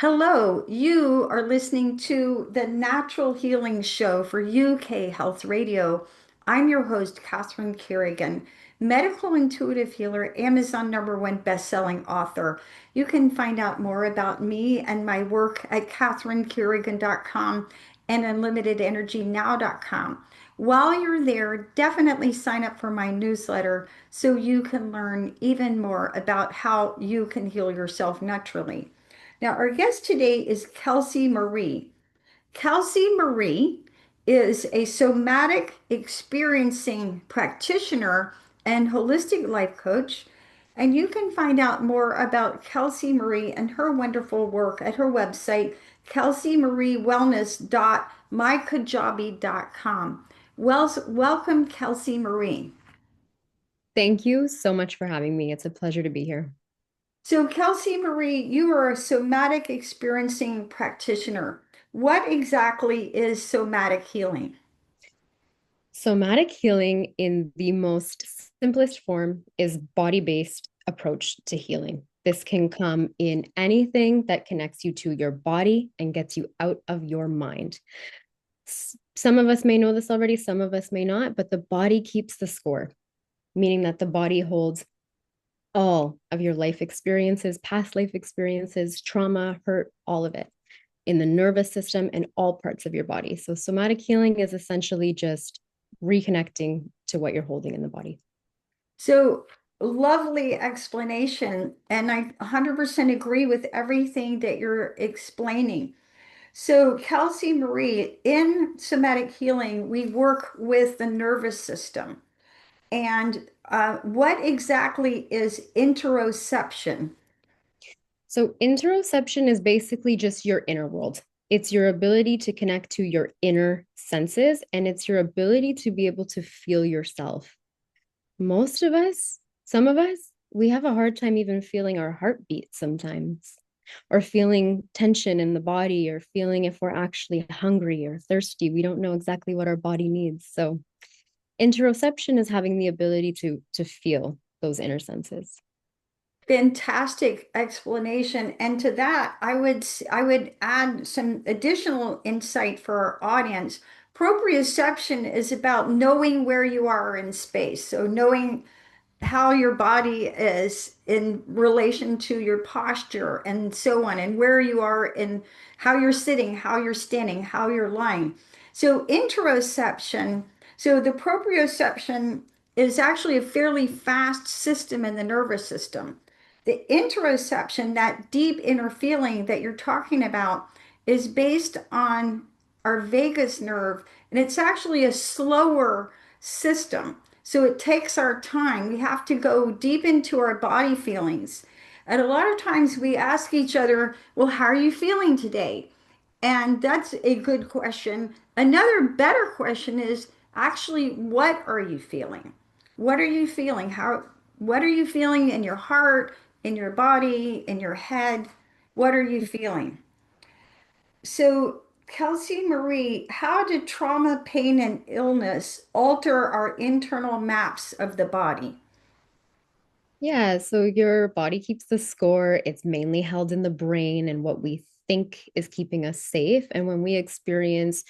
Hello, you are listening to the Natural Healing Show for UK Health Radio. I'm your host, Catherine Carrigan, medical intuitive healer, Amazon #1 best-selling author. You can find out more about me and my work at catherinecarrigan.com and unlimitedenergynow.com. While you're there, definitely sign up for my newsletter so you can learn even more about how you can heal yourself naturally. Now, our guest today is Kelsey Marie. Kelsey Marie is a somatic experiencing practitioner and holistic life coach. And you can find out more about Kelsey Marie and her wonderful work at her website, kelseymariewellness.mykajabi.com. Welcome, Kelsey Marie. Thank you so much for having me. It's a pleasure to be here. So, Kelsey Marie, you are a somatic experiencing practitioner. What exactly is somatic healing? Somatic healing, in the most simplest form, is body-based approach to healing. This can come in anything that connects you to your body and gets you out of your mind. Some of us may know this already, some of us may not, but the body keeps the score, meaning that the body holds all of your life experiences, past life experiences, trauma, hurt, all of it in the nervous system and all parts of your body. So, somatic healing is essentially just reconnecting to what you're holding in the body. So, lovely explanation. And I 100% agree with everything that you're explaining. So, Kelsey Marie, in somatic healing, we work with the nervous system. And what exactly is interoception? So, interoception is basically just your inner world. It's your ability to connect to your inner senses, and it's your ability to be able to feel yourself. Most of us, some of us, we have a hard time even feeling our heartbeat sometimes, or feeling tension in the body, or feeling if we're actually hungry or thirsty. We don't know exactly what our body needs. So, interoception is having the ability to feel those inner senses. Fantastic explanation. And to that, I would add some additional insight for our audience. Proprioception is about knowing where you are in space. So knowing how your body is in relation to your posture and so on, and where you are in how you're sitting, how you're standing, how you're lying. So interoception, so the proprioception is actually a fairly fast system in the nervous system. The interoception, that deep inner feeling that you're talking about, is based on our vagus nerve, and it's actually a slower system. So it takes our time. We have to go deep into our body feelings. And a lot of times we ask each other, well, how are you feeling today? And that's a good question. Another better question is actually, what are you feeling? What are you feeling? What are you feeling in your heart, in your body, in your head? What are you feeling? So, Kelsey Marie, how did trauma, pain, and illness alter our internal maps of the body? Yeah, so your body keeps the score. It's mainly held in the brain and what we think is keeping us safe. And when we experience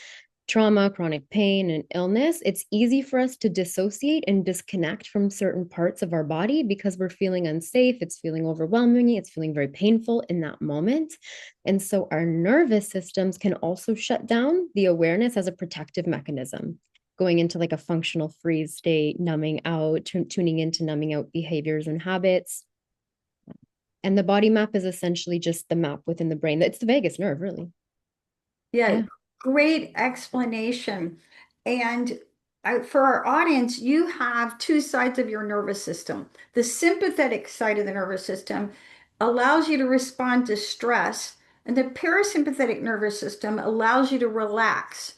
trauma, chronic pain, and illness, it's easy for us to dissociate and disconnect from certain parts of our body because we're feeling unsafe. It's feeling overwhelming. It's feeling very painful in that moment. And so our nervous systems can also shut down the awareness as a protective mechanism, going into like a functional freeze state, numbing out, tuning into numbing out behaviors and habits. And the body map is essentially just the map within the brain. It's the vagus nerve, really. Yeah, Yeah. great explanation. And for our audience, you have two sides of your nervous system. The sympathetic side of the nervous system allows you to respond to stress, and the parasympathetic nervous system allows you to relax.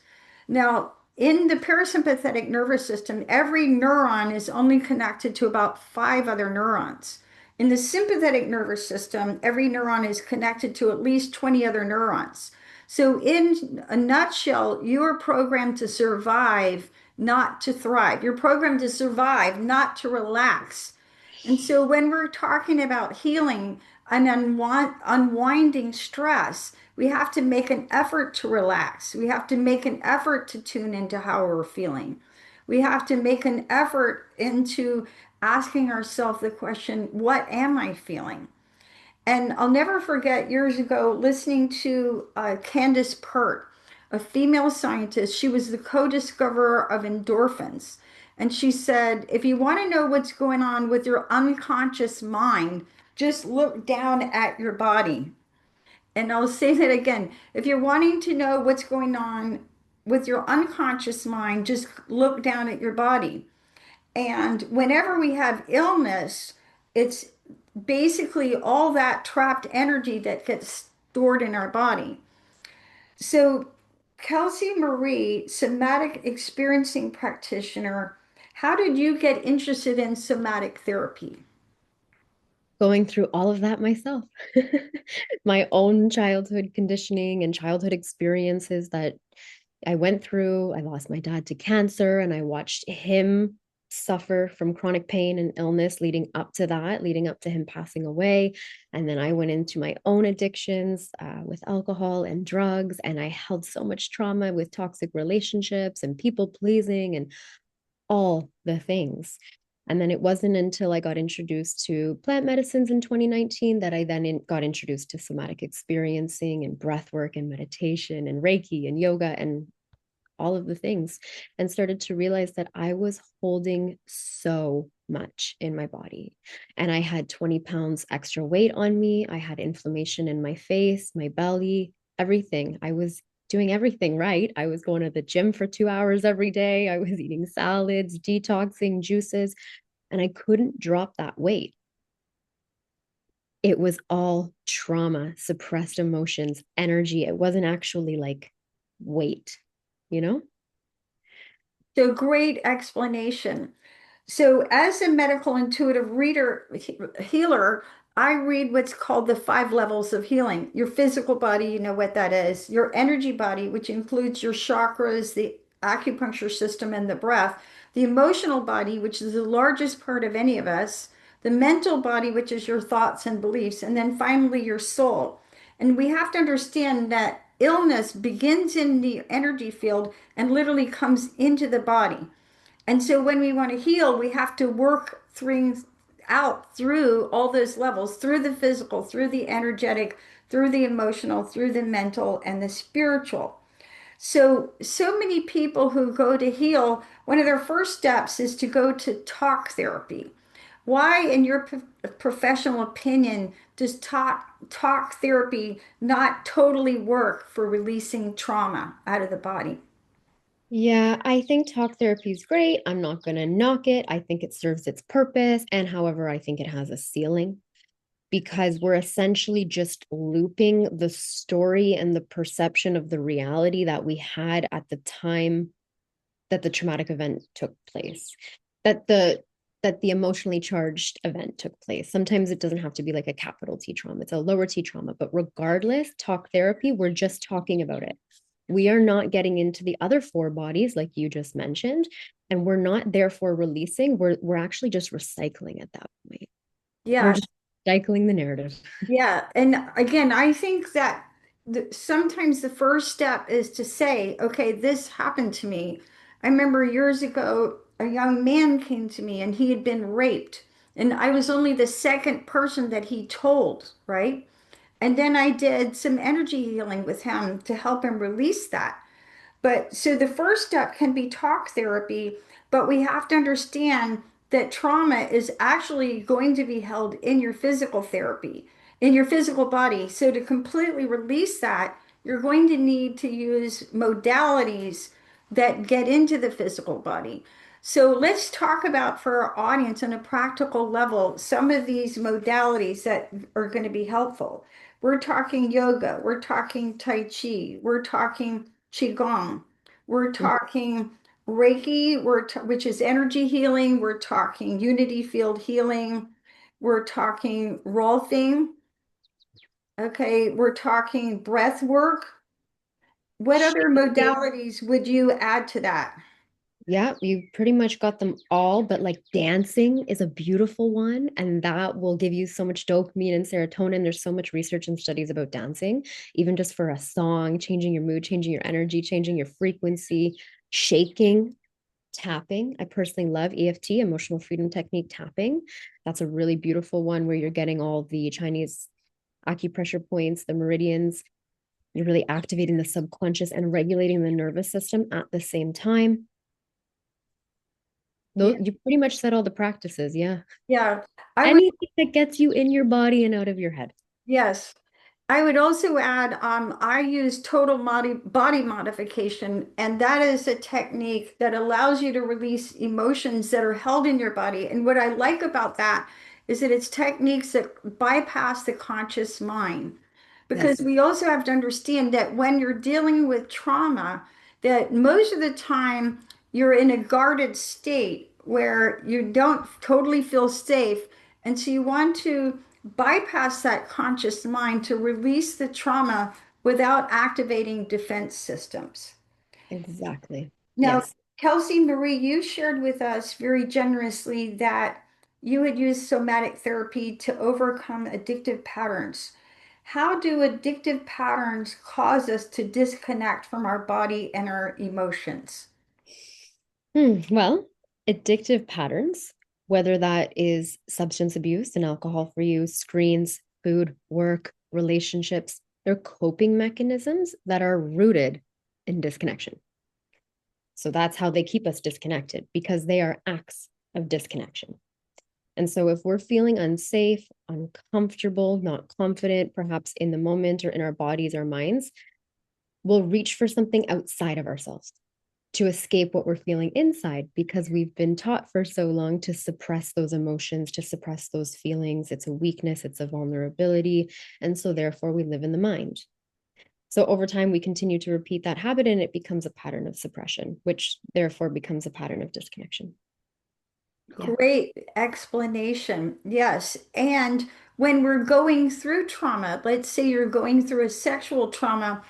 Now, in the parasympathetic nervous system, every neuron is only connected to about five other neurons. In the sympathetic nervous system, every neuron is connected to at least 20 other neurons. So, in a nutshell, you are programmed to survive, not to thrive. You're programmed to survive, not to relax. And so, when we're talking about healing, an unwinding stress. We have to make an effort to relax. We have to make an effort to tune into how we're feeling. We have to make an effort into asking ourselves the question, what am I feeling? And I'll never forget years ago listening to Candace Pert, a female scientist. She was the co-discoverer of endorphins. And she said, if you want to know what's going on with your unconscious mind, just look down at your body. And I'll say that again. If you're wanting to know what's going on with your unconscious mind, just look down at your body. And whenever we have illness, it's basically all that trapped energy that gets stored in our body. So, Kelsey Marie, somatic experiencing practitioner, how did you get interested in somatic therapy? Going through all of that myself. My own childhood conditioning and childhood experiences that I went through. I lost my dad to cancer, and I watched him suffer from chronic pain and illness leading up to that, leading up to him passing away. And then I went into my own addictions with alcohol and drugs. And I held so much trauma with toxic relationships and people pleasing and all the things. And then it wasn't until I got introduced to plant medicines in 2019 that I then got introduced to somatic experiencing and breath work and meditation and Reiki and yoga and all of the things, and started to realize that I was holding so much in my body. And I had 20 pounds extra weight on me. I had inflammation in my face, my belly, everything. I was doing everything right. I was going to the gym for 2 hours every day. I was eating salads, detoxing, juices, and I couldn't drop that weight. It was all trauma, suppressed emotions, energy. It wasn't actually like weight, you know? So, great explanation. So, as a medical intuitive healer, I read what's called the 5 levels of healing. Your physical body, you know what that is. Your energy body, which includes your chakras, the acupuncture system, and the breath. The emotional body, which is the largest part of any of us. The mental body, which is your thoughts and beliefs. And then finally, your soul. And we have to understand that illness begins in the energy field and literally comes into the body. And so when we want to heal, we have to work things out through all those levels, through the physical, through the energetic, through the emotional, through the mental, and the spiritual. So many people who go to heal, one of their first steps is to go to talk therapy. Why, in your professional opinion, does talk therapy not totally work for releasing trauma out of the body? Yeah, I think talk therapy is great. I'm not going to knock it. I think it serves its purpose. And however, I think it has a ceiling because we're essentially just looping the story and the perception of the reality that we had at the time that the traumatic event took place. That the emotionally charged event took place. Sometimes it doesn't have to be like a capital T trauma. It's a lower T trauma, but regardless, talk therapy, we're just talking about it. We are not getting into the other 4 bodies like you just mentioned, and we're not therefore releasing. We're actually just recycling at that point. We're Yeah, just recycling the narrative. yeah. And again, I think that sometimes the first step is to say, okay, this happened to me. I remember years ago, a young man came to me and he had been raped, and I was only the second person that he told, right? And then I did some energy healing with him to help him release that. But so the first step can be talk therapy, but we have to understand that trauma is actually going to be held in your physical therapy, in your physical body. So to completely release that, you're going to need to use modalities that get into the physical body. So let's talk about for our audience on a practical level some of these modalities that are going to be helpful. We're talking yoga, we're talking Tai Chi, we're talking Qigong, we're talking Reiki, which is energy healing, we're talking unity field healing, we're talking Rolfing, okay, we're talking breath work. What other modalities would you add to that? Yeah, you pretty much got them all, but like dancing is a beautiful one, and that will give you so much dopamine and serotonin. There's so much research and studies about dancing, even just for a song, changing your mood, changing your energy, changing your frequency, shaking, tapping. I personally love EFT, emotional freedom technique tapping. That's a really beautiful one where you're getting all the Chinese acupressure points, the meridians. You're really activating the subconscious and regulating the nervous system at the same time. Yeah, Though you pretty much said all the practices, yeah. yeah. I would, Anything that gets you in your body and out of your head. yes. I would also add, I use body modification, and that is a technique that allows you to release emotions that are held in your body. And what I like about that is that it's techniques that bypass the conscious mind. Because Yes, we also have to understand that when you're dealing with trauma, that most of the time you're in a guarded state where you don't totally feel safe. And so you want to bypass that conscious mind to release the trauma without activating defense systems. exactly. Now, Yes. Kelsey Marie, you shared with us very generously that you had used somatic therapy to overcome addictive patterns. How do addictive patterns cause us to disconnect from our body and our emotions? Well, addictive patterns, whether that is substance abuse and alcohol for you, screens, food, work, relationships, they're coping mechanisms that are rooted in disconnection. So that's how they keep us disconnected because they are acts of disconnection. And so, if we're feeling unsafe, uncomfortable, not confident, perhaps in the moment or in our bodies or minds, we'll reach for something outside of ourselves to escape what we're feeling inside because we've been taught for so long to suppress those emotions, to suppress those feelings. It's a weakness, it's a vulnerability. And so, therefore, we live in the mind. So, over time, we continue to repeat that habit and it becomes a pattern of suppression, which therefore becomes a pattern of disconnection. Yeah. Great explanation. Yes. And when we're going through trauma, let's say you're going through a sexual trauma,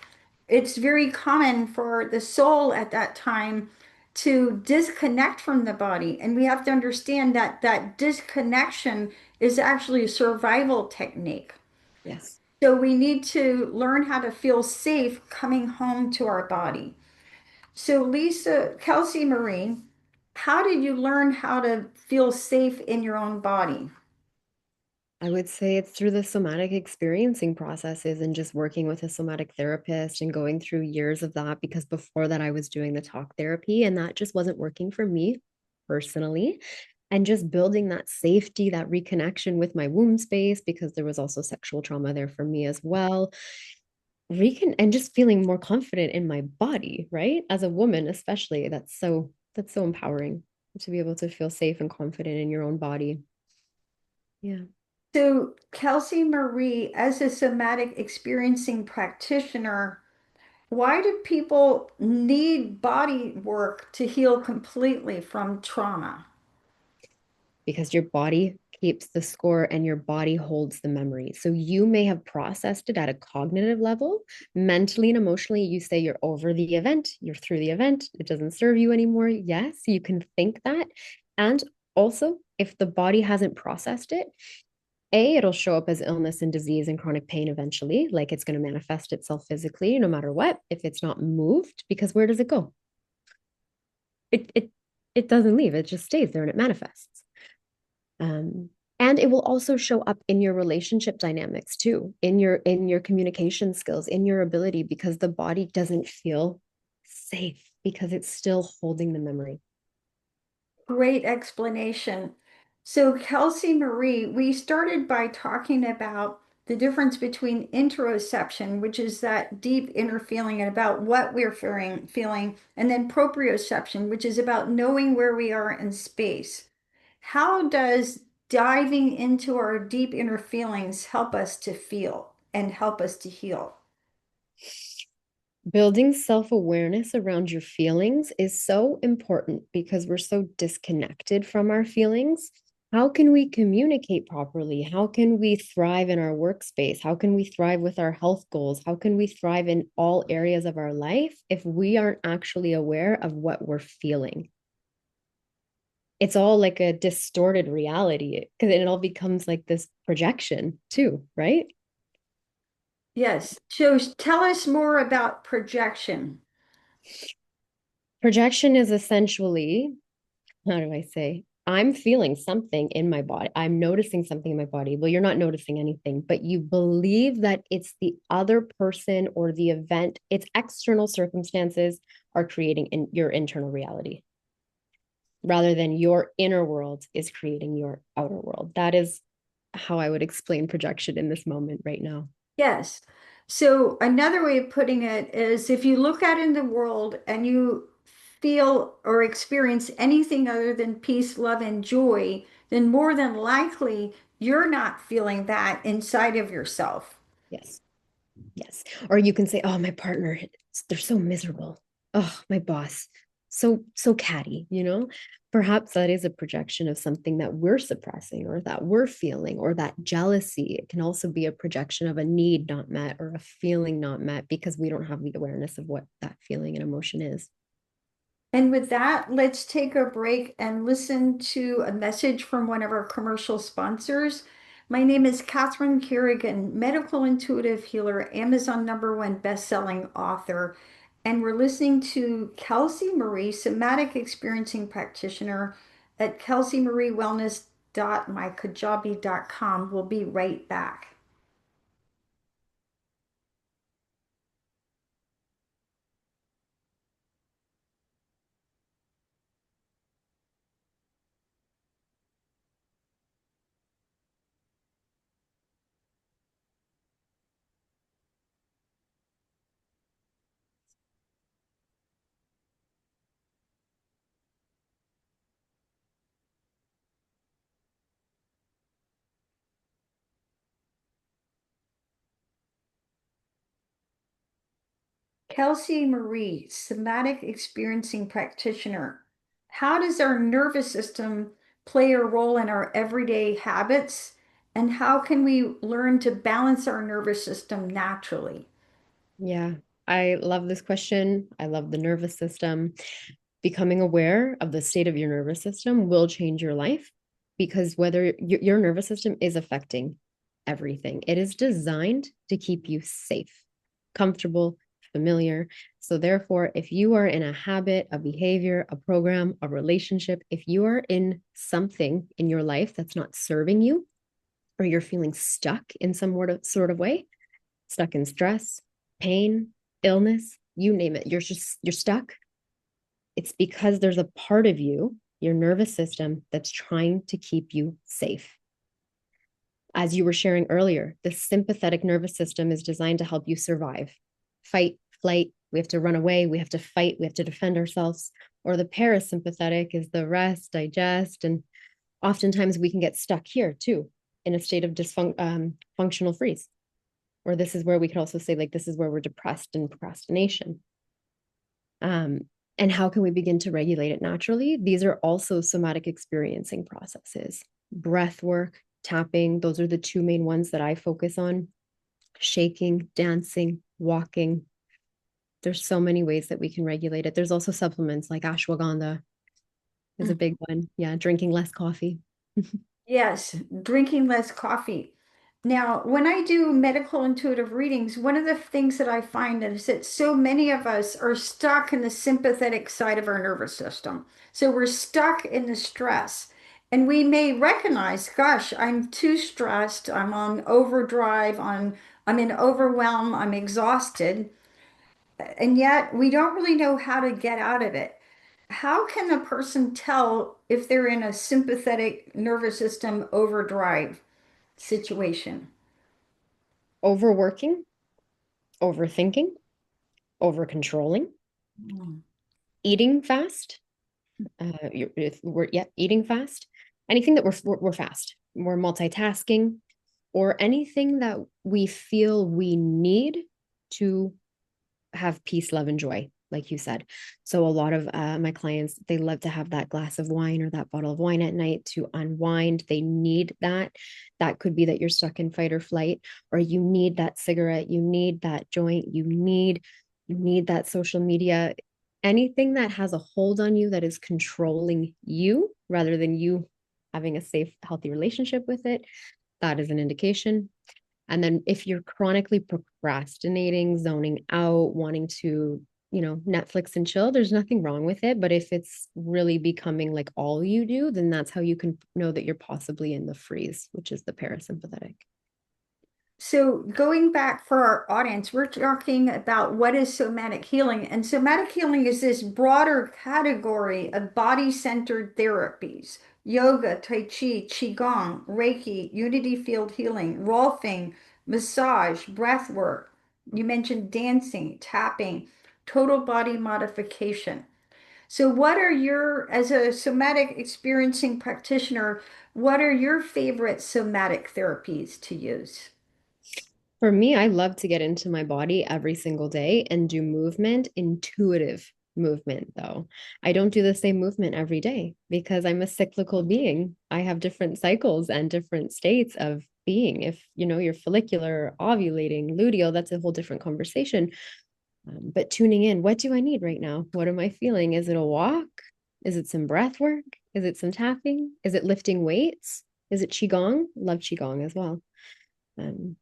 it's very common for the soul at that time to disconnect from the body. And we have to understand that that disconnection is actually a survival technique. Yes. So we need to learn how to feel safe coming home to our body. So, Lisa, Kelsey Marie, how did you learn how to feel safe in your own body? I would say it's through the somatic experiencing processes and just working with a somatic therapist and going through years of that because before that I was doing the talk therapy and that just wasn't working for me personally. And just building that safety, that reconnection with my womb space because there was also sexual trauma there for me as well. And just feeling more confident in my body, right? As a woman, especially, that's so empowering to be able to feel safe and confident in your own body. Yeah. So, Kelsey Marie, as a somatic experiencing practitioner, why do people need body work to heal completely from trauma? Because your body keeps the score and your body holds the memory. So you may have processed it at a cognitive level, mentally and emotionally. You say you're over the event, you're through the event, it doesn't serve you anymore. Yes, you can think that. And also, if the body hasn't processed it, it'll show up as illness and disease and chronic pain eventually. Like it's going to manifest itself physically, no matter what, if it's not moved, because where does it go? It it it doesn't leave, it just stays there and it manifests. Um, and it will also show up in your relationship dynamics too, in your communication skills, in your ability, because the body doesn't feel safe because it's still holding the memory. Great explanation. So, Kelsey Marie, we started by talking about the difference between interoception, which is that deep inner feeling and about what we're feeling, and then proprioception, which is about knowing where we are in space. How does diving into our deep inner feelings help us to feel and help us to heal? Building self awareness around your feelings is so important because we're so disconnected from our feelings. How can we communicate properly? How can we thrive in our workspace? How can we thrive with our health goals? How can we thrive in all areas of our life if we aren't actually aware of what we're feeling? it's all like a distorted reality because it all becomes like this projection too, right? Yes. So tell us more about projection. Projection is essentially, how do I say? I'm feeling something in my body. I'm noticing something in my body. Well, you're not noticing anything, but you believe that it's the other person or the event, its external circumstances are creating your internal reality rather than your inner world is creating your outer world. That is how I would explain projection in this moment right now. Yes. So another way of putting it is if you look out in the world and you feel or experience anything other than peace, love, and joy, then more than likely you're not feeling that inside of yourself. Yes. Yes. Or you can say, oh, my partner, they're so miserable. Oh, my boss, so catty, you know? Perhaps that is a projection of something that we're suppressing or that we're feeling, or that jealousy. It can also be a projection of a need not met or a feeling not met because we don't have the awareness of what that feeling and emotion is. And with that, let's take a break and listen to a message from one of our commercial sponsors. My name is Catherine Carrigan, medical intuitive healer, Amazon #1 best-selling author. And we're listening to Kelsey Marie, somatic experiencing practitioner at kelseymariewellness.mykajabi.com. We'll be right back. Kelsey Marie, somatic experiencing practitioner. How does our nervous system play a role in our everyday habits? And how can we learn to balance our nervous system naturally? Yeah, I love this question. I love the nervous system. Becoming aware of the state of your nervous system will change your life because whether your nervous system is affecting everything, it is designed to keep you safe, comfortable, familiar. So, therefore, if you are in a habit, a behavior, a program, a relationship, if you are in something in your life that's not serving you, or you're feeling stuck in some sort of way, stuck in stress, pain, illness, you name it, you're stuck. It's because there's a part of you, your nervous system, that's trying to keep you safe. As you were sharing earlier, the sympathetic nervous system is designed to help you survive, fight, flight. We have to run away. We have to fight. We have to defend ourselves. Or the parasympathetic is the rest, digest. And oftentimes we can get stuck here too in a state of functional freeze. Or this is where we could also say, like, this is where we're depressed and procrastination. Um, and how can we begin to regulate it naturally? These are also somatic experiencing processes. Breath work, tapping, those are the two main ones that I focus on. Shaking, dancing, walking. There's so many ways that we can regulate it. There's also supplements like ashwagandha is a big one. Yeah, drinking less coffee. Yes, drinking less coffee. Now, when I do medical intuitive readings, one of the things that I find is that so many of us are stuck in the sympathetic side of our nervous system. So we're stuck in the stress. And we may recognize, gosh, I'm too stressed, I'm on overdrive, I'm in overwhelm, I'm exhausted. And yet we don't really know how to get out of it. How can a person tell if they're in a sympathetic nervous system overdrive situation? Overworking, overthinking, over controlling, Mm. eating fast. If we're yeah, eating fast. Anything that we're fast, we're multitasking, or anything that we feel we need to have peace, love, and joy, like you said. So a lot of my clients, they love to have that glass of wine or that bottle of wine at night to unwind. They need that. That could be that you're stuck in fight or flight, or you need that cigarette, you need that joint, you need that social media. anything that has a hold on you that is controlling you rather than you having a safe, healthy relationship with it, that is an indication. And then if you're chronically procrastinating, zoning out, wanting to, Netflix and chill, there's nothing wrong with it. But if it's really becoming like all you do, then that's how you can know that you're possibly in the freeze, which is the parasympathetic. So going back for our audience, we're talking about what is somatic healing. And somatic healing is this broader category of body-centered therapies: yoga, tai chi, qigong, Reiki, unity field healing, Rolfing, massage, breath work. You mentioned dancing, tapping, total body modification. So what are as a somatic experiencing practitioner, what are your favorite somatic therapies to use? For me, I love to get into my body every single day and do movement, intuitive movement, though. I don't do the same movement every day because I'm a cyclical being. I have different cycles and different states of being. If you're follicular, ovulating, luteal, that's a whole different conversation. But tuning in, what do I need right now? What am I feeling? Is it a walk? Is it some breath work? Is it some tapping? Is it lifting weights? Is it qigong? Love qigong as well. Um,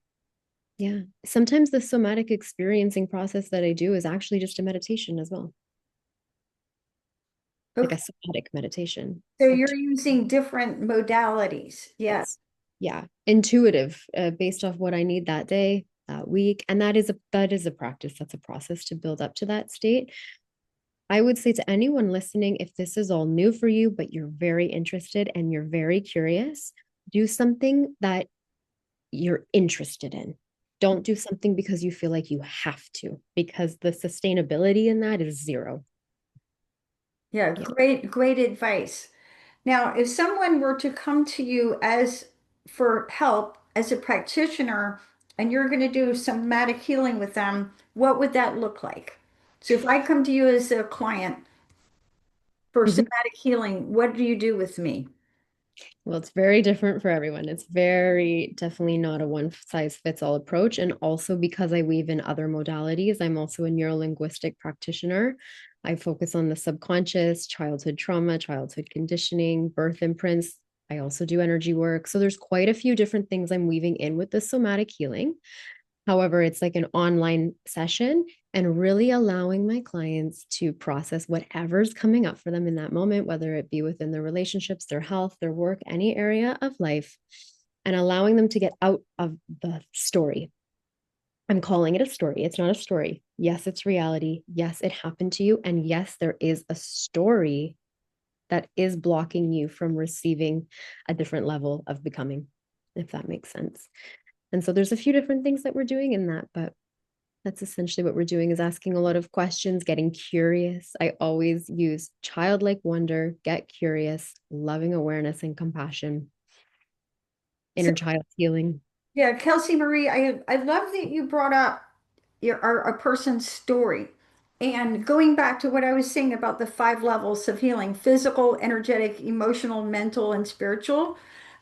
yeah. Sometimes the somatic experiencing process that I do is actually just a meditation as well, like a Okay. somatic meditation. So Of you're using different modalities. Yeah. yes. Yeah. Intuitive, based off what I need that day, that week. And that is a practice. That's a process to build up to that state. I would say to anyone listening, if this is all new for you, but you're very interested and you're very curious, do something that you're interested in. Don't do something because you feel like you have to, because the sustainability in that is zero. Yeah. Yeah. Great, great advice. Now, if someone were to come to you as for help as a practitioner and you're going to do somatic healing with them, what would that look like? So if I come to you as a client for Mhm. somatic healing, what do you do with me? Well, it's very different for everyone. It's very definitely not a one size fits all approach. And also because I weave in other modalities, I'm also a neurolinguistic practitioner. I focus on the subconscious, childhood trauma, childhood conditioning, birth imprints. I also do energy work. So there's quite a few different things I'm weaving in with the somatic healing. However, it's like an online session and really allowing my clients to process whatever's coming up for them in that moment, whether it be within their relationships, their health, their work, any area of life, and allowing them to get out of the story. I'm calling it a story. It's not a story. Yes, it's reality. Yes, it happened to you. And yes, there is a story that is blocking you from receiving a different level of becoming, if that makes sense. And so there's a few different things that we're doing in that, but that's essentially what we're doing is asking a lot of questions, getting curious. I always use childlike wonder, get curious, loving awareness and compassion, So inner child healing. yeah, Kelsey Marie, I love that you brought up a person's story. And going back to what I was saying about the five levels of healing: physical, energetic, emotional, mental, and spiritual.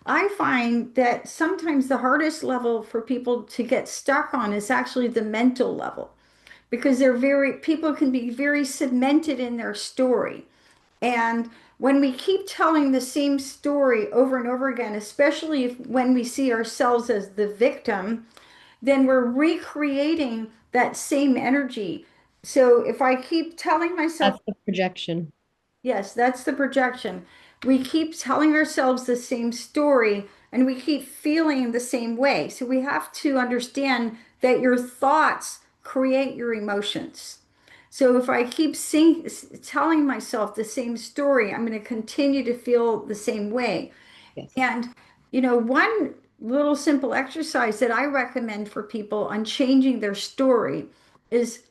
I find that sometimes the hardest level for people to get stuck on is actually the mental level, because people can be very cemented in their story. And when we keep telling the same story over and over again, especially when we see ourselves as the victim, then we're recreating that same energy. So if I keep telling myself, That's the projection. yes, that's the projection. We keep telling ourselves the same story and we keep feeling the same way. So we have to understand that your thoughts create your emotions. So if I keep telling myself the same story, I'm going to continue to feel the same way. Yes. And, one little simple exercise that I recommend for people on changing their story is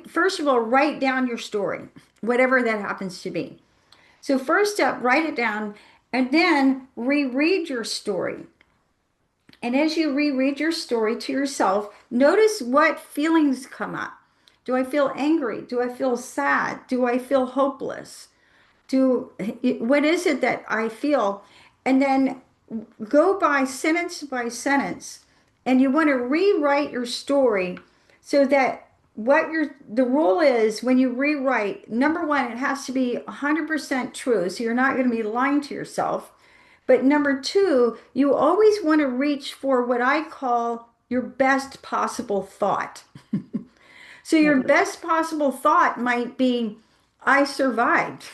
first of all, write down your story, whatever that happens to be. So, first step, write it down and then reread your story. And as you reread your story to yourself, notice what feelings come up. Do I feel angry? Do I feel sad? Do I feel hopeless? What is it that I feel? And then go by sentence, and you want to rewrite your story so that the rule is when you rewrite, number one, it has to be 100% true. So you're not going to be lying to yourself. But number two, you always want to reach for what I call your best possible thought. So Love your it. best possible thought might be, I survived.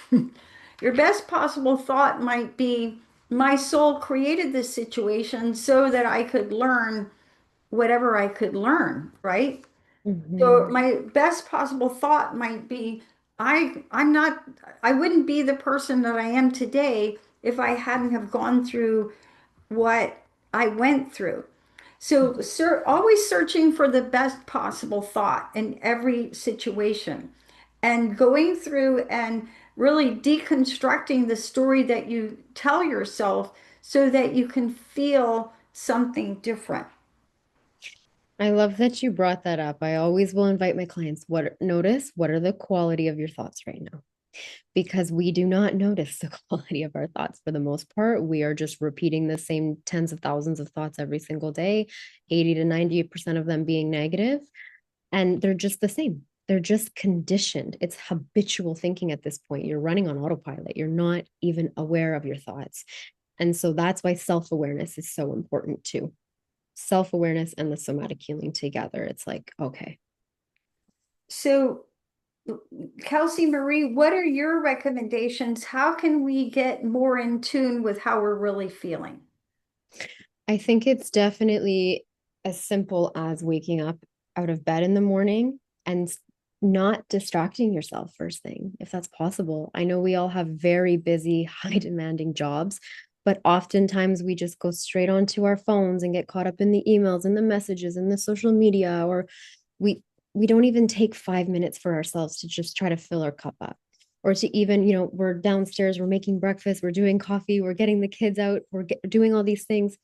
Your best possible thought might be, my soul created this situation so that I could learn whatever I could learn, right? So Hmm. my best possible thought might be, I'm not, I wouldn't be the person that I am today if I hadn't have gone through what I went through. So, always searching for the best possible thought in every situation and going through and really deconstructing the story that you tell yourself so that you can feel something different. I love that you brought that up. I always will invite my clients, notice what are the quality of your thoughts right now? Because we do not notice the quality of our thoughts for the most part. We are just repeating the same tens of thousands of thoughts every single day, 80 to 90% of them being negative, and they're just the same. They're just conditioned. It's habitual thinking at this point. You're running on autopilot. You're not even aware of your thoughts. And so that's why self awareness is so important too. Self awareness and the somatic healing together. It's like, okay, So, Kelsey Marie, what are your recommendations? How can we get more in tune with how we're really feeling? I think it's definitely as simple as waking up out of bed in the morning and not distracting yourself first thing, if that's possible. I know we all have very busy, high demanding jobs, but oftentimes we just go straight onto our phones and get caught up in the emails and the messages and the social media, or we we don't even take 5 minutes for ourselves to just try to fill our cup up. Or to even, we're downstairs, we're making breakfast, we're doing coffee, we're getting the kids out, doing all these things.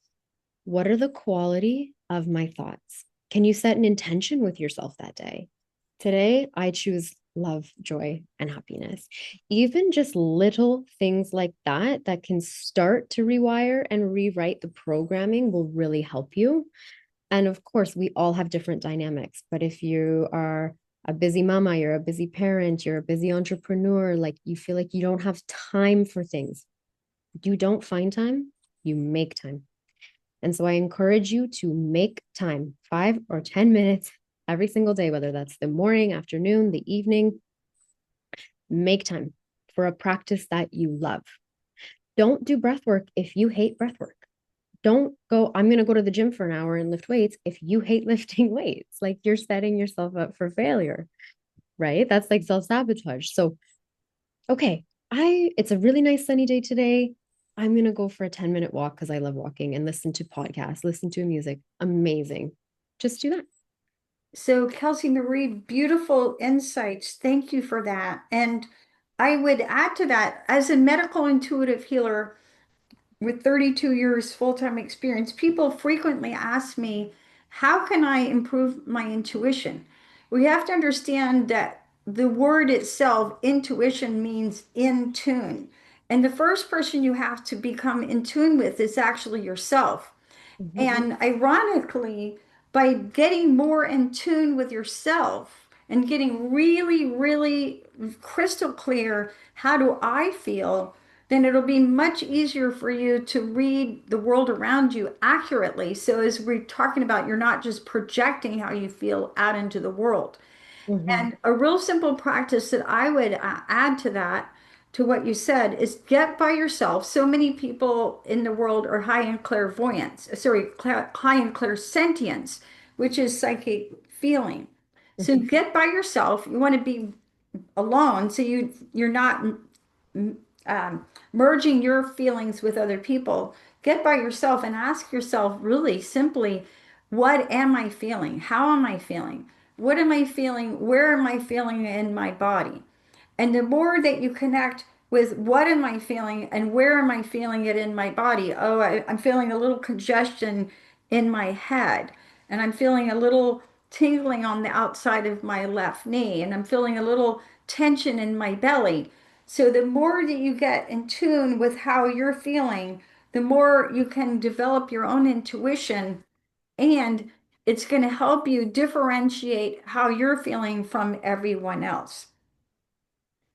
What are the quality of my thoughts? Can you set an intention with yourself that day? Today, I choose love, joy, and happiness. Even just little things like that, that can start to rewire and rewrite the programming, will really help you. And of course, we all have different dynamics. But if you are a busy mama, you're a busy parent, you're a busy entrepreneur, like you feel like you don't have time for things, you don't find time, you make time. And so I encourage you to make time, 5 or 10 minutes every single day, whether that's the morning, afternoon, the evening. Make time for a practice that you love. Don't do breath work if you hate breath work. Don't go, I'm going to go to the gym for an hour and lift weights if you hate lifting weights. Like you're setting yourself up for failure, right? That's like self sabotage. So, okay, it's a really nice sunny day today. I'm going to go for a 10-minute walk because I love walking and listen to podcasts, listen to music. Amazing. Just do that. So, Kelsey Marie, beautiful insights. Thank you for that. And I would add to that, as a medical intuitive healer with 32 years full-time experience, people frequently ask me, how can I improve my intuition? We have to understand that the word itself, intuition, means in tune. And the first person you have to become in tune with is actually yourself. Mhm. And ironically, by getting more in tune with yourself and getting really, really crystal clear, how do I feel? Then it'll be much easier for you to read the world around you accurately. So, as we're talking about, you're not just projecting how you feel out into the world. Mhm. And a real simple practice that I would add to that, to what you said, is get by yourself. So many people in the world are high in clairvoyance, sorry, high in clairsentience, which is psychic feeling. So Mhm. get by yourself. You want to be alone, so you're not merging your feelings with other people. Get by yourself and ask yourself really simply, what am I feeling? How am I feeling? What am I feeling? Where am I feeling in my body? And the more that you connect with what am I feeling and where am I feeling it in my body? Oh, I'm feeling a little congestion in my head, and I'm feeling a little tingling on the outside of my left knee, and I'm feeling a little tension in my belly. So the more that you get in tune with how you're feeling, the more you can develop your own intuition and it's going to help you differentiate how you're feeling from everyone else.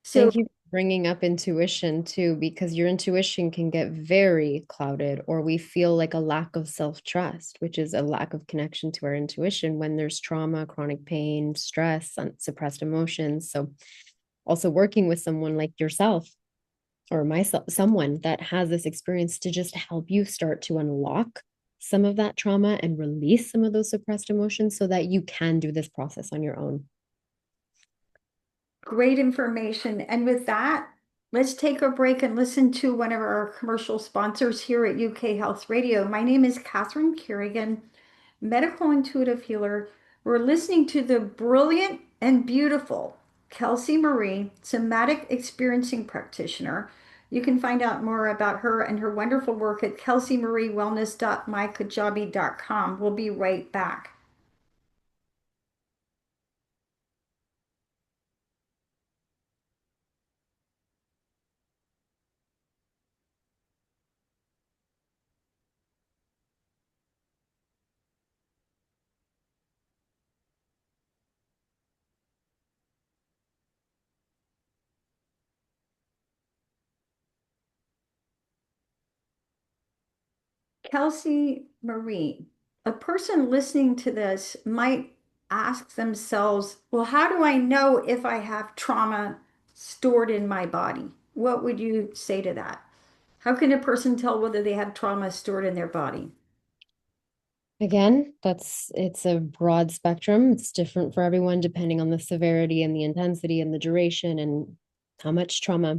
So Thank you for bringing up intuition too, because your intuition can get very clouded, or we feel like a lack of self-trust, which is a lack of connection to our intuition when there's trauma, chronic pain, stress, suppressed emotions. So, also working with someone like yourself or myself, someone that has this experience to just help you start to unlock some of that trauma and release some of those suppressed emotions so that you can do this process on your own. great information. And with that, let's take a break and listen to one of our commercial sponsors here at UK Health Radio. My name is Catherine Carrigan, medical intuitive healer. We're listening to the brilliant and beautiful Kelsey Marie, somatic experiencing practitioner. You can find out more about her and her wonderful work at kelseymariewellness.mykajabi.com. We'll be right back. Kelsey Marie, a person listening to this might ask themselves, well, how do I know if I have trauma stored in my body? What would you say to that? How can a person tell whether they have trauma stored in their body? Again, it's a broad spectrum. It's different for everyone depending on the severity and the intensity and the duration and how much trauma.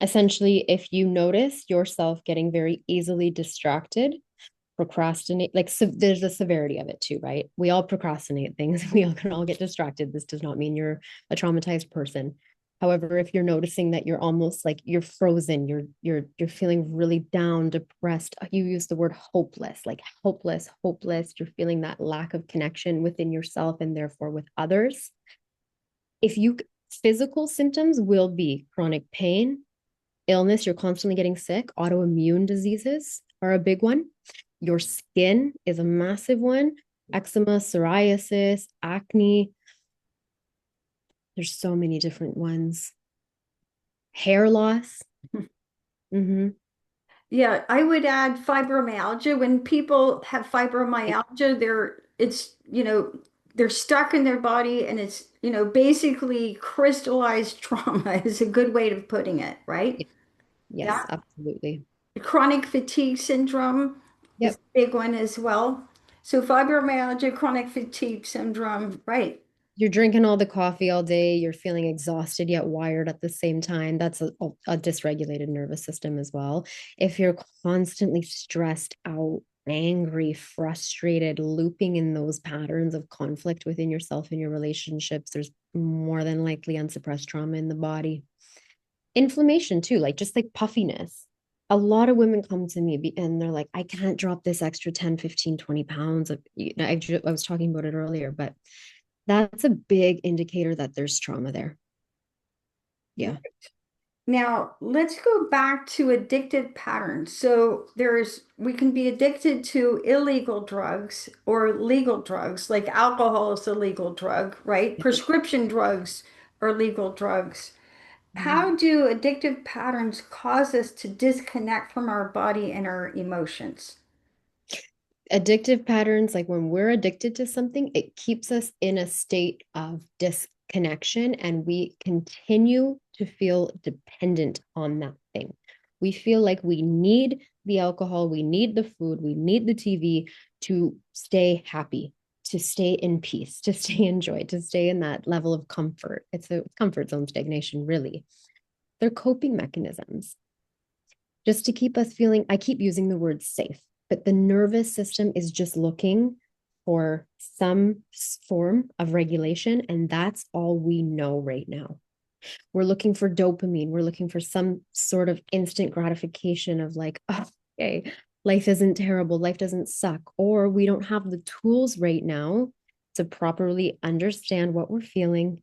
Essentially, if you notice yourself getting very easily distracted, procrastinate, like so there's a severity of it too, right? We all procrastinate things. We all can all get distracted. This does not mean you're a traumatized person. However, if you're noticing that you're almost like you're frozen, you're feeling really down, depressed, you use the word hopeless, like hopeless, hopeless, you're feeling that lack of connection within yourself and therefore with others. If you physical symptoms will be chronic pain, illness, you're constantly getting sick, autoimmune diseases are a big one. Your skin is a massive one. Eczema, psoriasis, acne. There's so many different ones. Hair loss. Mm-hmm. Yeah, I would add fibromyalgia. When people have fibromyalgia, they're stuck in their body and it's, basically crystallized trauma is a good way of putting it, right? Yeah. Yes, absolutely. Chronic fatigue syndrome is Yep. a big one as well. So fibromyalgia, chronic fatigue syndrome, right? You're drinking all the coffee all day, you're feeling exhausted yet wired at the same time. That's a dysregulated nervous system as well. If you're constantly stressed out, angry, frustrated, looping in those patterns of conflict within yourself and your relationships, there's more than likely unsuppressed trauma in the body. Inflammation too, like just like puffiness. A lot of women come to me and they're like, I can't drop this extra 10, 15, 20 pounds. I was talking about it earlier, but that's a big indicator that there's trauma there. Yeah. Now, let's go back to addictive patterns. So we can be addicted to illegal drugs or legal drugs, like alcohol is a legal drug, right? Prescription drugs are legal drugs. How do addictive patterns cause us to disconnect from our body and our emotions? Addictive patterns, like when we're addicted to something, it keeps us in a state of disconnection and we continue to feel dependent on that thing. We feel like we need the alcohol, we need the food, we need the TV to stay happy, to stay in peace, to stay in joy, to stay in that level of comfort. It's a comfort zone stagnation, really. They're coping mechanisms just to keep us feeling, I keep using the word safe, but the nervous system is just looking for some form of regulation. And that's all we know right now. We're looking for dopamine. We're looking for some sort of instant gratification of like, oh, okay, life isn't terrible. Life doesn't suck. Or we don't have the tools right now to properly understand what we're feeling,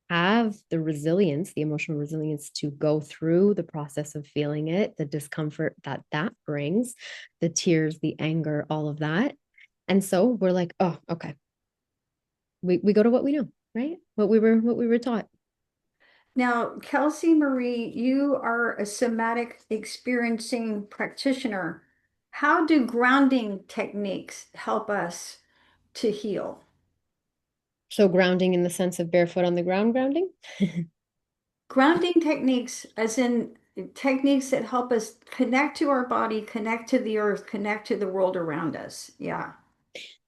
have the resilience, the emotional resilience to go through the process of feeling it, the discomfort that that brings, the tears, the anger, all of that. And so we're like, oh, okay. We go to what we know, right? What we were taught. Now, Kelsey Marie, you are a somatic experiencing practitioner. How do grounding techniques help us to heal? So grounding in the sense of barefoot on the ground grounding. Grounding techniques, as in techniques that help us connect to our body, connect to the earth, connect to the world around us. Yeah.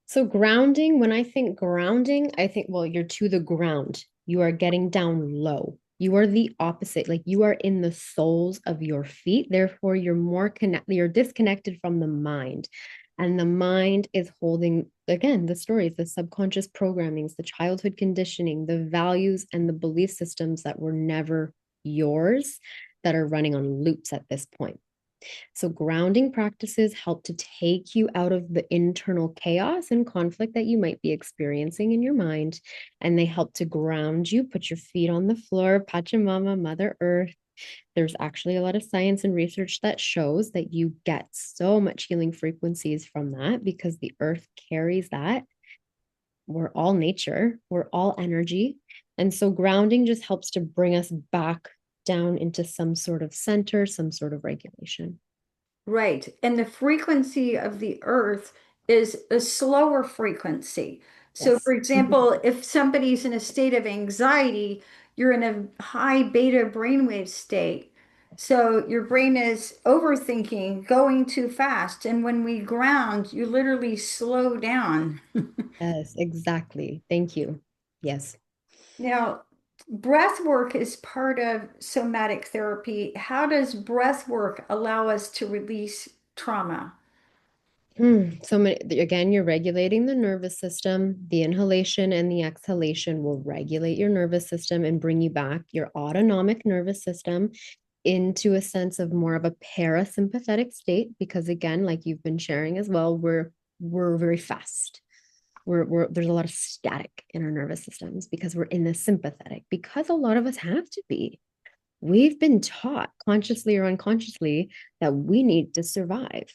So grounding, when I think grounding, I think, well, you're to the ground. You are getting down low. You are the opposite. Like you are in the soles of your feet. Therefore, you're more connected, you're disconnected from the mind. And the mind is holding, again, the stories, the subconscious programmings, the childhood conditioning, the values and the belief systems that were never yours that are running on loops at this point. So, grounding practices help to take you out of the internal chaos and conflict that you might be experiencing in your mind. And they help to ground you, put your feet on the floor, Pachamama, Mother Earth. There's actually a lot of science and research that shows that you get so much healing frequencies from that because the earth carries that. We're all nature, we're all energy. And so, grounding just helps to bring us back down into some sort of center, some sort of regulation. Right. And the frequency of the earth is a slower frequency. So, for Yes. example, if somebody's in a state of anxiety, you're in a high beta brainwave state. So, your brain is overthinking, going too fast. And when we ground, you literally slow down. Yes, exactly. Thank you. Yes. Now, breath work is part of somatic therapy. How does breath work allow us to release trauma? So many, again, you're regulating the nervous system. The inhalation and the exhalation will regulate your nervous system and bring you back your autonomic nervous system into a sense of more of a parasympathetic state. Because again, like you've been sharing as well, we're very fast. There's a lot of static in our nervous systems because we're in the sympathetic. Because a lot of us have to be. We've been taught consciously or unconsciously that we need to survive.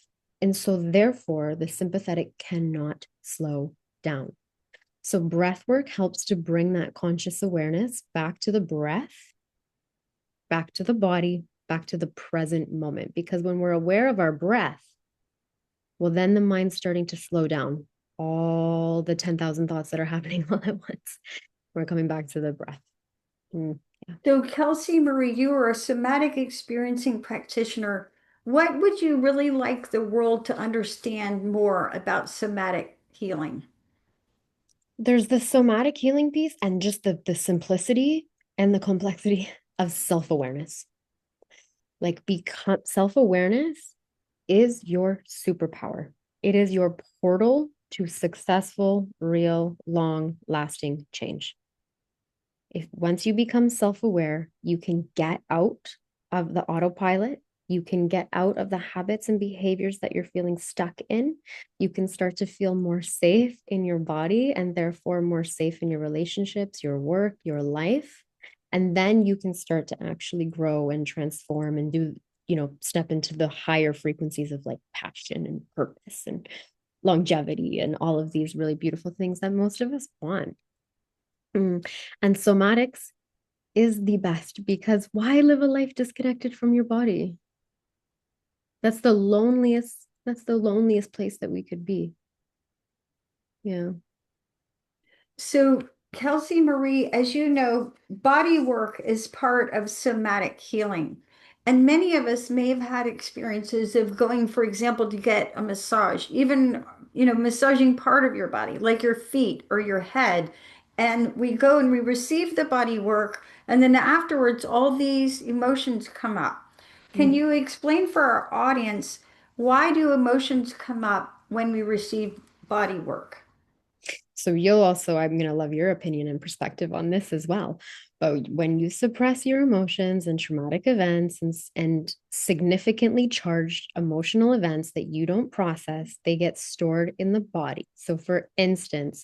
And so, therefore, the sympathetic cannot slow down. So, breath work helps to bring that conscious awareness back to the breath, back to the body, back to the present moment. Because when we're aware of our breath, well, then the mind's starting to slow down. All the 10,000 thoughts that are happening all at once. We're coming back to the breath. Yeah. So, Kelsey Marie, you are a somatic experiencing practitioner. What would you really like the world to understand more about somatic healing? There's the somatic healing piece and just the simplicity and the complexity of self-awareness. Like become self-awareness is your superpower. It is your portal to successful, real, long-lasting change. If once you become self-aware, you can get out of the autopilot. You can get out of the habits and behaviors that you're feeling stuck in. You can start to feel more safe in your body and therefore more safe in your relationships, your work, your life. And then you can start to actually grow and transform and do, step into the higher frequencies of like passion and purpose and longevity and all of these really beautiful things that most of us want. And somatics is the best because why live a life disconnected from your body? That's the loneliest place that we could be. Yeah. So, Kelsey Marie, as you know, body work is part of somatic healing. And many of us may have had experiences of going, for example, to get a massage, even, massaging part of your body, like your feet or your head. And we go and we receive the body work, and then afterwards, all these emotions come up. Can Mm. you explain for our audience why do emotions come up when we receive body work? So I'm going to love your opinion and perspective on this as well. But when you suppress your emotions and traumatic events and significantly charged emotional events that you don't process, they get stored in the body. So, for instance,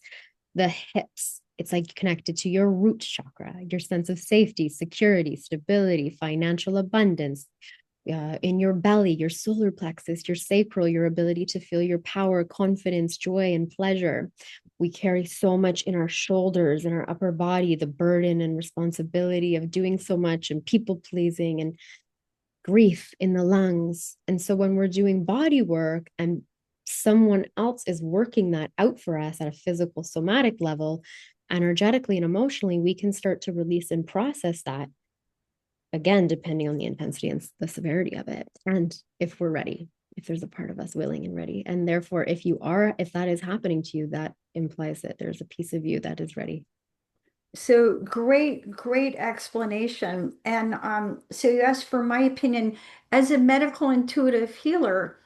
the hips, it's like connected to your root chakra, your sense of safety, security, stability, financial abundance. in your belly, your solar plexus, your sacral, your ability to feel your power, confidence, joy, and pleasure. We carry so much in our shoulders and our upper body, the burden and responsibility of doing so much and people pleasing and grief in the lungs. And so when we're doing body work and someone else is working that out for us at a physical somatic level, energetically and emotionally, we can start to release and process that, again, depending on the intensity and the severity of it. And if we're ready, if there's a part of us willing and ready. And therefore, if that is happening to you, that implies that there's a piece of you that is ready. So great, great explanation. And so you asked for my opinion. As a medical intuitive healer,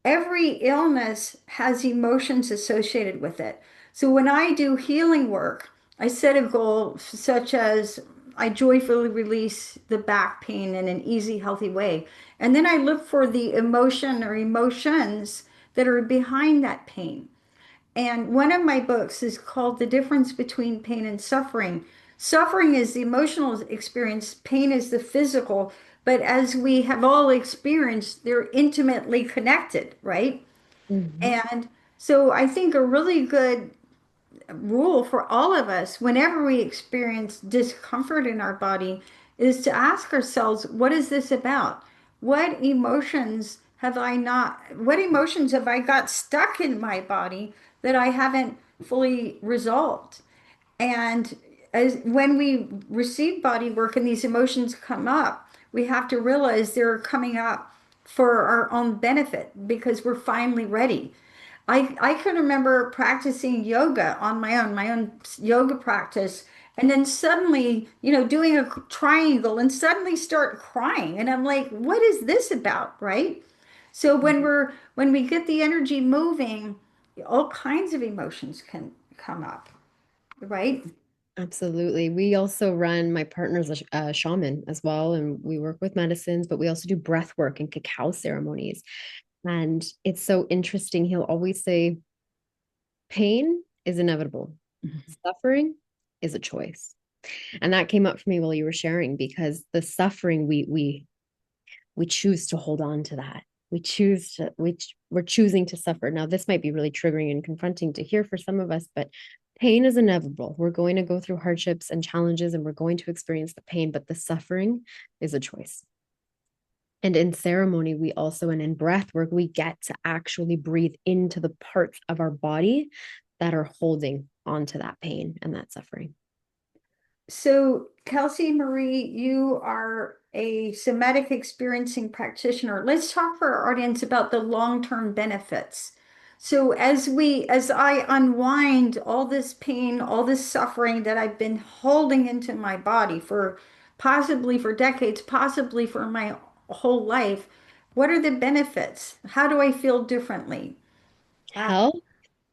every illness has emotions associated with it. So when I do healing work, I set a goal such as I joyfully release the back pain in an easy, healthy way. And then I look for the emotion or emotions that are behind that pain. And one of my books is called The Difference Between Pain and Suffering. Suffering is the emotional experience, pain is the physical, but as we have all experienced, they're intimately connected, right? Mm-hmm. And so I think a really good rule for all of us whenever we experience discomfort in our body is to ask ourselves, what is this about? What emotions have I got stuck in my body that I haven't fully resolved? And when we receive body work and these emotions come up, we have to realize they're coming up for our own benefit because we're finally ready. I can remember practicing yoga on my own yoga practice, and then suddenly, doing a triangle and suddenly start crying. And I'm like, what is this about, right? So when we get the energy moving, all kinds of emotions can come up, right? Absolutely. We also run, my partner's a shaman as well, and we work with medicines, but we also do breath work and cacao ceremonies. And it's so interesting. He'll always say, pain is inevitable, suffering is a choice. And that came up for me while you were sharing, because the suffering, we choose to hold on to that. We're choosing to suffer. Now, this might be really triggering and confronting to hear for some of us, but pain is inevitable. We're going to go through hardships and challenges, and we're going to experience the pain, but the suffering is a choice. And in ceremony, we also, and in breath work, we get to actually breathe into the parts of our body that are holding onto that pain and that suffering. So, Kelsey Marie, you are a somatic experiencing practitioner. Let's talk for our audience about the long-term benefits. So, as I unwind all this pain, all this suffering that I've been holding into my body for possibly for decades, possibly for my whole life, what are the benefits? How do I feel differently? Uh, Health,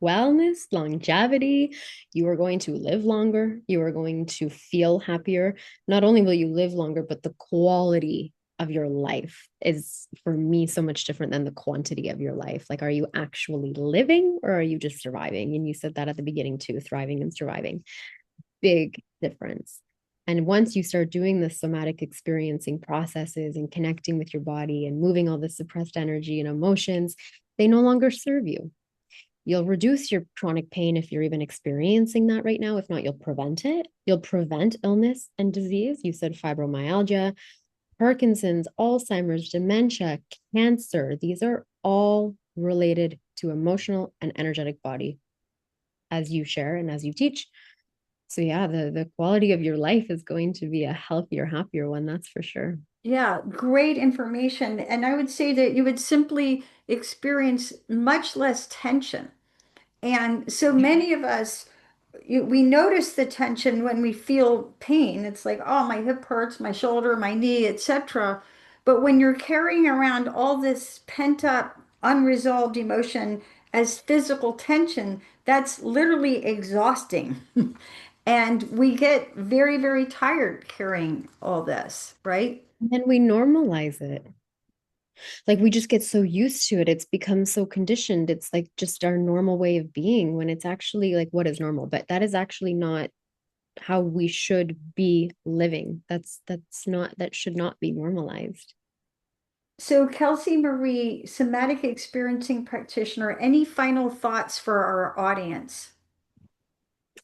wellness, longevity. You are going to live longer. You are going to feel happier. Not only will you live longer, but the quality of your life is, for me, so much different than the quantity of your life. Like, are you actually living or are you just surviving? And you said that at the beginning too, thriving and surviving. Big difference. And once you start doing the somatic experiencing processes and connecting with your body and moving all the suppressed energy and emotions, they no longer serve you. You'll reduce your chronic pain if you're even experiencing that right now. If not, you'll prevent it. You'll prevent illness and disease. You said fibromyalgia, Parkinson's, Alzheimer's, dementia, cancer. These are all related to emotional and energetic body, as you share and as you teach. So yeah, the quality of your life is going to be a healthier, happier one, that's for sure. Yeah, great information. And I would say that you would simply experience much less tension. And so many of us, we notice the tension when we feel pain. It's like, oh, my hip hurts, my shoulder, my knee, etc. But when you're carrying around all this pent up, unresolved emotion as physical tension, that's literally exhausting. And we get very, very tired carrying all this, right? And we normalize it. Like we just get so used to it. It's become so conditioned. It's like just our normal way of being, when it's actually like, what is normal? But that is actually not how we should be living. That should not be normalized. So, Kelsey Marie, somatic experiencing practitioner, any final thoughts for our audience?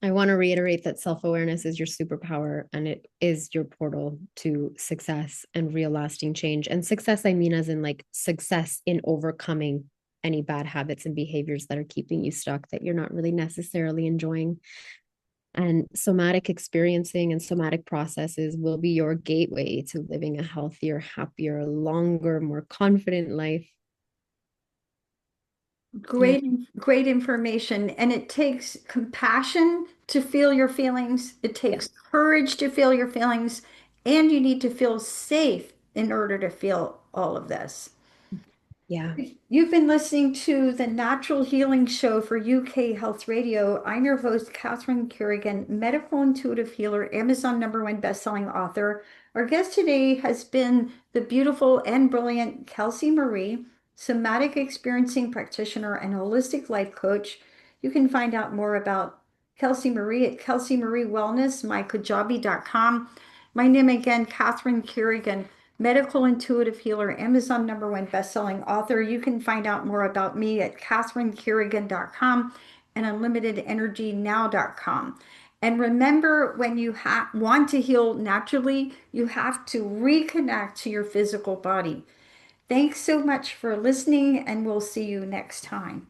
I want to reiterate that self awareness is your superpower and it is your portal to success and real lasting change. And success, I mean, as in like success in overcoming any bad habits and behaviors that are keeping you stuck that you're not really necessarily enjoying. And somatic experiencing and somatic processes will be your gateway to living a healthier, happier, longer, more confident life. Yeah. Great, great information. And it takes compassion to feel your feelings. It Yeah. takes courage to feel your feelings. And you need to feel safe in order to feel all of this. Yeah. You've been listening to the Natural Healing Show for UK Health Radio. I'm your host, Catherine Carrigan, medical intuitive healer, Amazon #1 bestselling author. Our guest today has been the beautiful and brilliant Kelsey Marie, somatic experiencing practitioner and holistic life coach. You can find out more about Kelsey Marie at Kelsey Marie Wellness, mykajabi.com. My name again, Catherine Carrigan, medical intuitive healer, Amazon #1 bestselling author. You can find out more about me at catherinecarrigan.com and unlimitedenergynow.com. And remember, when you want to heal naturally, you have to reconnect to your physical body. Thanks so much for listening, and we'll see you next time.